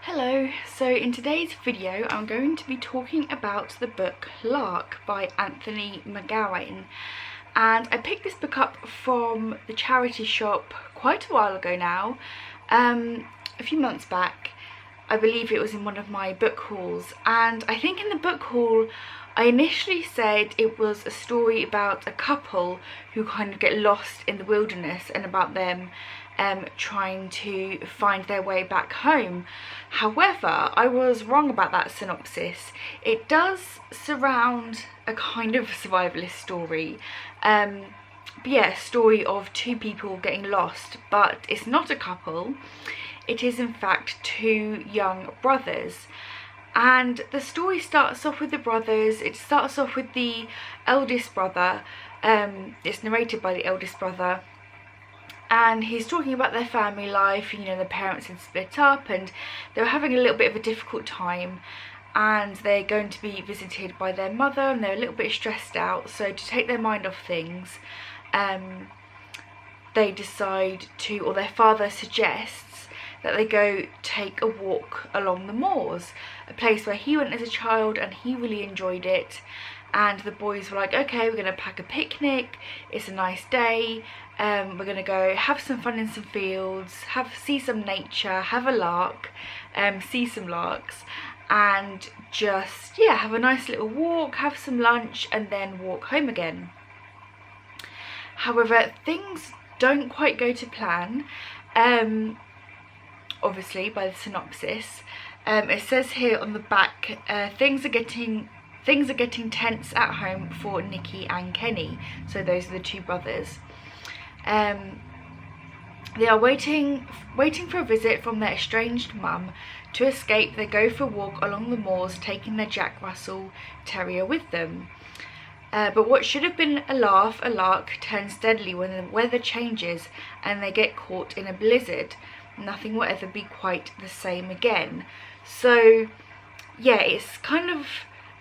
Hello, so in today's video I'm going to be talking about the book Lark by Anthony Mcgowen, and I picked this book up from the charity shop quite a while ago now, a few months back. I believe it was in one of my book hauls, and I think in the book haul I initially said it was a story about a couple who kind of get lost in the wilderness and about them trying to find their way back home. However, I was wrong about that synopsis. It does surround a kind of survivalist story. But yeah, a story of two people getting lost, but it's not a couple. It is in fact two young brothers. And the story starts off with the brothers. It starts off with the eldest brother. It's narrated by the eldest brother. And he's talking about their family life. You know, their parents had split up and they were having a little bit of a difficult time. And they're going to be visited by their mother and they're a little bit stressed out. So to take their mind off things, they decide to, or their father suggests, that they go take a walk along the moors, a place where he went as a child and he really enjoyed it. And the boys were like, okay, we're going to pack a picnic, it's a nice day, we're going to go have some fun in some fields, see some nature, have a lark, see some larks, and just, yeah, have a nice little walk, have some lunch, and then walk home again. However, things don't quite go to plan. Obviously by the synopsis. It says here on the back, things are getting tense at home for Nikki and Kenny. So those are the two brothers. They are waiting for a visit from their estranged mum. To escape, they go for a walk along the moors, taking their Jack Russell Terrier with them. But what should have been a lark, turns deadly when the weather changes and they get caught in a blizzard. Nothing will ever be quite the same again. So yeah, it's kind of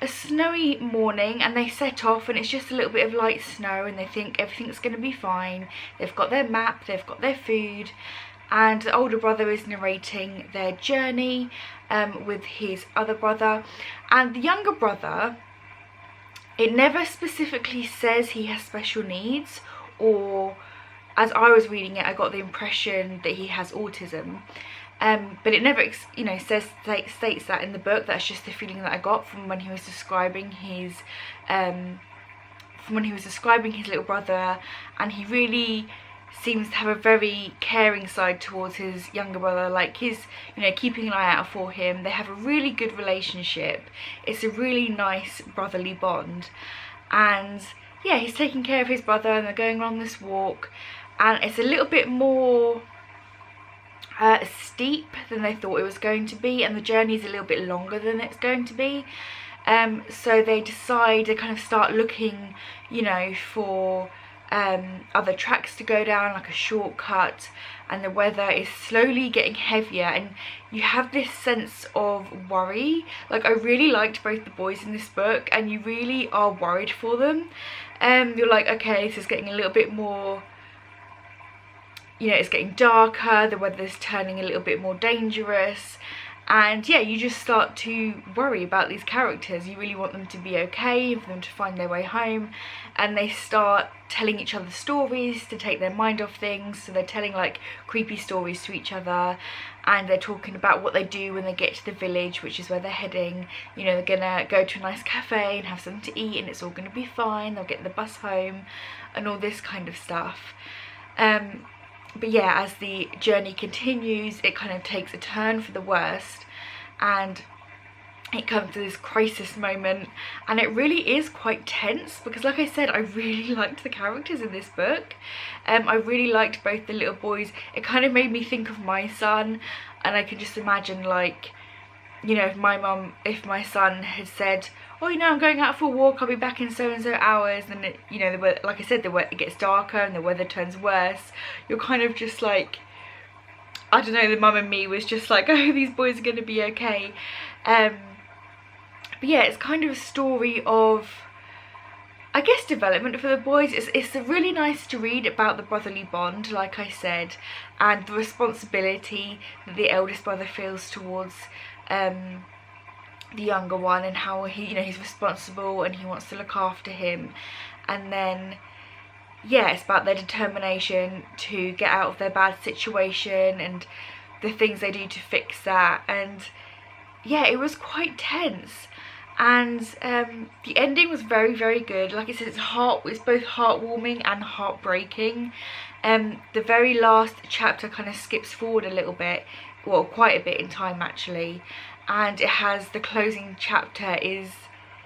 a snowy morning and they set off and it's just a little bit of light snow and they think everything's going to be fine. They've got their map, they've got their food, and the older brother is narrating their journey with his other brother. And the younger brother, it never specifically says he has special needs, or as I was reading it I got the impression that he has autism, but it never states that in the book. That's just the feeling that I got from when he was describing his little brother, and he really seems to have a very caring side towards his younger brother, like he's, you know, keeping an eye out for him. They have a really good relationship. It's a really nice brotherly bond, and yeah, he's taking care of his brother and they're going on this walk, and it's a little bit more steep than they thought it was going to be, and the journey is a little bit longer than it's going to be. So they decide to kind of start looking, you know, for other tracks to go down, like a shortcut, and the weather is slowly getting heavier and you have this sense of worry. Like, I really liked both the boys in this book and you really are worried for them. You're like, okay, this is getting a little bit more, you know, it's getting darker, the weather's turning a little bit more dangerous, and yeah, you just start to worry about these characters. You really want them to be okay, for them to find their way home, and they start telling each other stories to take their mind off things. So they're telling like creepy stories to each other, and they're talking about what they do when they get to the village, which is where they're heading. You know, they're gonna go to a nice cafe and have something to eat and it's all gonna be fine, they'll get the bus home and all this kind of stuff. But yeah, as the journey continues, it kind of takes a turn for the worst and it comes to this crisis moment, and it really is quite tense because, like I said, I really liked the characters in this book. I really liked both the little boys. It kind of made me think of my son, and I can just imagine, like, you know, if my son had said, oh, you know, I'm going out for a walk, I'll be back in so and so hours, and it, you know, like I said, it gets darker and the weather turns worse, you're kind of just like, I don't know, the mum in me was just like, oh, these boys are going to be okay. But yeah, it's kind of a story of I guess, development for the boys. It's really nice to read about the brotherly bond, like I said, and the responsibility that the eldest brother feels towards the younger one, and how he, you know, he's responsible and he wants to look after him. And then, yeah, it's about their determination to get out of their bad situation and the things they do to fix that. And yeah, it was quite tense, and the ending was very, very good. Like I said, it's both heartwarming and heartbreaking. The very last chapter kind of skips forward a little bit, well, quite a bit in time actually, and it has the closing chapter is,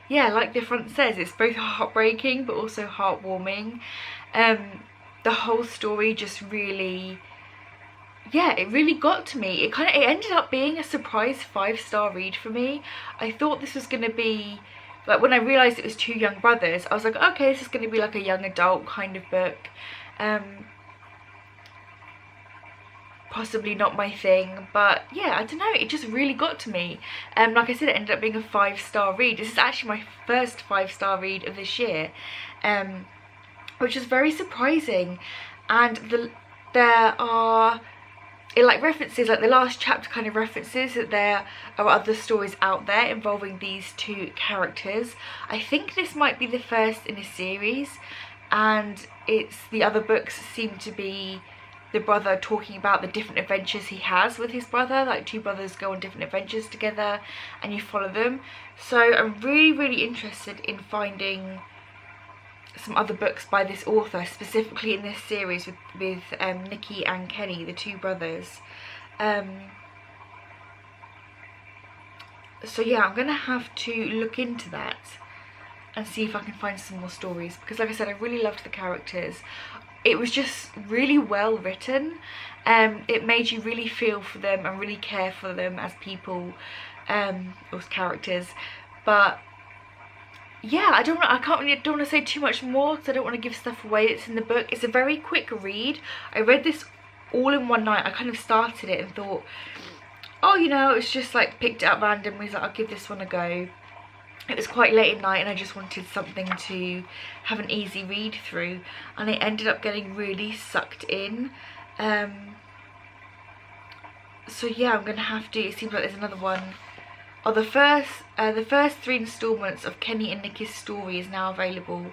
yeah, like the front says, it's both heartbreaking but also heartwarming. The whole story just really, yeah, it really got to me. It ended up being a surprise 5-star read for me. I thought this was going to be, like, when I realised it was 2 young brothers, I was like, okay, this is going to be like a young adult kind of book. Possibly not my thing, but yeah, I don't know, it just really got to me. Like I said, it ended up being a 5-star read. This is actually my first 5-star read of this year, which is very surprising. And it like references, like the last chapter kind of references that there are other stories out there involving these 2 characters. I think this might be the first in a series, and the other books seem to be the brother talking about the different adventures he has with his brother. Like 2 brothers go on different adventures together and you follow them. So I'm really, really interested in finding some other books by this author, specifically in this series with Nikki and Kenny, the 2 brothers. So yeah, I'm gonna have to look into that and see if I can find some more stories, because like I said, I really loved the characters. It was just really well written. It made you really feel for them and really care for them as people, those characters. But yeah, I don't want to say too much more, because I don't want to give stuff away that's in the book. It's a very quick read. I read this all in one night. I kind of started it and thought, oh, you know, it's just like picked it up randomly. So I'll give this one a go. It was quite late at night and I just wanted something to have an easy read through, and it ended up getting really sucked in. So yeah, I'm gonna have to, it seems like there's another one. Oh, the first 3 installments of Kenny and Nikki's story is now available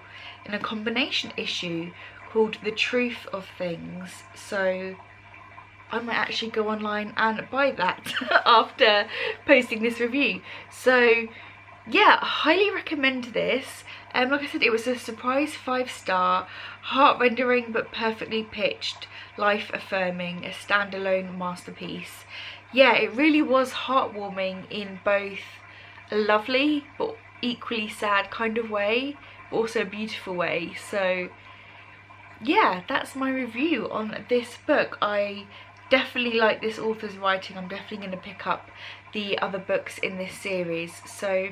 in a combination issue called The Truth of Things. So I might actually go online and buy that after posting this review. So yeah, I highly recommend this. Like I said, it was a surprise 5-star, heart-rendering but perfectly pitched, life-affirming, a standalone masterpiece. Yeah, it really was heartwarming in both a lovely but equally sad kind of way, but also a beautiful way. So yeah, that's my review on this book. I definitely like this author's writing. I'm definitely going to pick up the other books in this series. So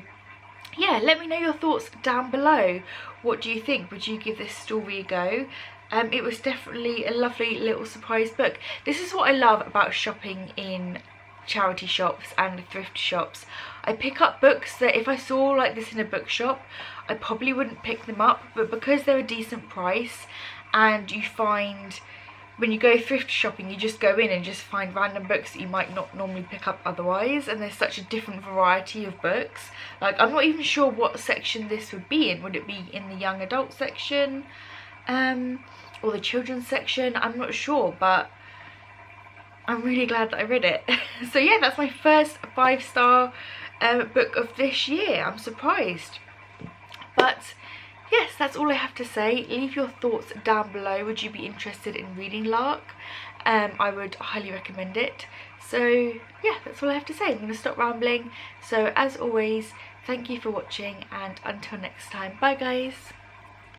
yeah, let me know your thoughts down below. What do you think? Would you give this story a go? It was definitely a lovely little surprise book. This is what I love about shopping in charity shops and thrift shops. I pick up books that if I saw like this in a bookshop, I probably wouldn't pick them up, but because they're a decent price, and you find when you go thrift shopping, you just go in and just find random books that you might not normally pick up otherwise, and there's such a different variety of books. Like, I'm not even sure what section this would be in. Would it be in the young adult section, or the children's section? I'm not sure, but I'm really glad that I read it. So yeah, that's my first 5-star book of this year. I'm surprised. But yes, that's all I have to say. Leave your thoughts down below. Would you be interested in reading Lark? I would highly recommend it. So yeah, that's all I have to say. I'm going to stop rambling. So as always, thank you for watching, and until next time, bye guys.